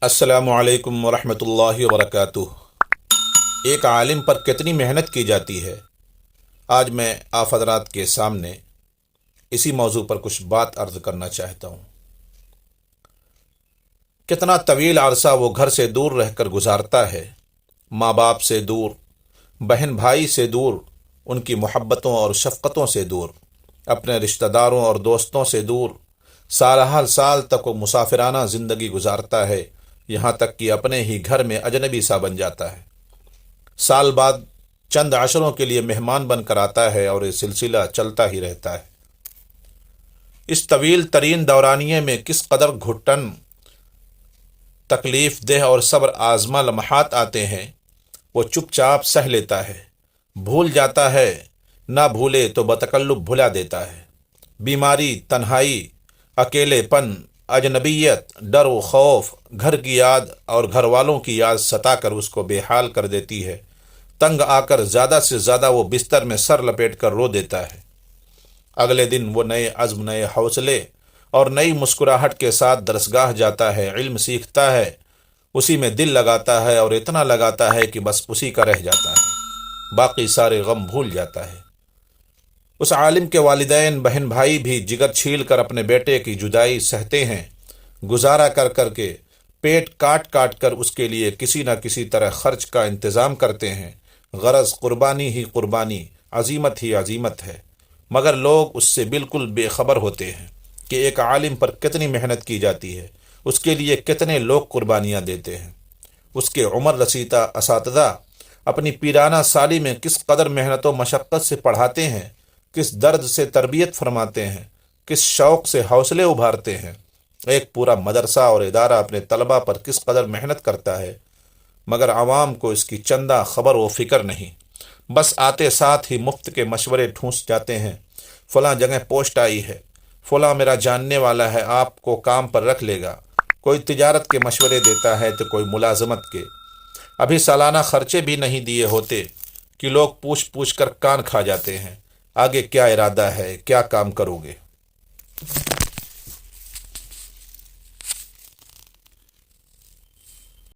السلام علیکم ورحمۃ اللہ وبرکاتہ۔ ایک عالم پر کتنی محنت کی جاتی ہے، آج میں آپ حضرات کے سامنے اسی موضوع پر کچھ بات عرض کرنا چاہتا ہوں۔ کتنا طویل عرصہ وہ گھر سے دور رہ کر گزارتا ہے، ماں باپ سے دور، بہن بھائی سے دور، ان کی محبتوں اور شفقتوں سے دور، اپنے رشتہ داروں اور دوستوں سے دور، سال سال تک وہ مسافرانہ زندگی گزارتا ہے، یہاں تک کہ اپنے ہی گھر میں اجنبی سا بن جاتا ہے۔ سال بعد چند عشروں کے لیے مہمان بن کر آتا ہے اور یہ سلسلہ چلتا ہی رہتا ہے۔ اس طویل ترین دورانیے میں کس قدر گھٹن، تکلیف دہ اور صبر آزما لمحات آتے ہیں، وہ چپ چاپ سہ لیتا ہے، بھول جاتا ہے، نہ بھولے تو بتکلف بھلا دیتا ہے۔ بیماری، تنہائی، اکیلے پن، اجنبیت، ڈر و خوف، گھر کی یاد اور گھر والوں کی یاد ستا کر اس کو بے حال کر دیتی ہے۔ تنگ آ کر زیادہ سے زیادہ وہ بستر میں سر لپیٹ کر رو دیتا ہے۔ اگلے دن وہ نئے عزم، نئے حوصلے اور نئی مسکراہٹ کے ساتھ درسگاہ جاتا ہے، علم سیکھتا ہے، اسی میں دل لگاتا ہے اور اتنا لگاتا ہے کہ بس اسی کا رہ جاتا ہے، باقی سارے غم بھول جاتا ہے۔ اس عالم کے والدین، بہن بھائی بھی جگر چھیل کر اپنے بیٹے کی جدائی سہتے ہیں، گزارا کر کر کے پیٹ کاٹ کاٹ کر اس کے لیے کسی نہ کسی طرح خرچ کا انتظام کرتے ہیں۔ غرض قربانی ہی قربانی، عزیمت ہی عزیمت ہے، مگر لوگ اس سے بالکل بے خبر ہوتے ہیں کہ ایک عالم پر کتنی محنت کی جاتی ہے، اس کے لیے کتنے لوگ قربانیاں دیتے ہیں۔ اس کے عمر رسیدہ اساتذہ اپنی پیرانہ سالی میں کس قدر محنت و مشقت سے پڑھاتے ہیں، کس درد سے تربیت فرماتے ہیں، کس شوق سے حوصلے ابھارتے ہیں۔ ایک پورا مدرسہ اور ادارہ اپنے طلبہ پر کس قدر محنت کرتا ہے، مگر عوام کو اس کی چندہ خبر و فکر نہیں۔ بس آتے ساتھ ہی مفت کے مشورے ٹھونس جاتے ہیں، فلاں جگہ پوسٹ آئی ہے، فلاں میرا جاننے والا ہے، آپ کو کام پر رکھ لے گا۔ کوئی تجارت کے مشورے دیتا ہے تو کوئی ملازمت کے۔ ابھی سالانہ خرچے بھی نہیں دیے ہوتے کہ لوگ پوچھ پوچھ کر کان کھا جاتے ہیں، آگے کیا ارادہ ہے، کیا کام کرو گے۔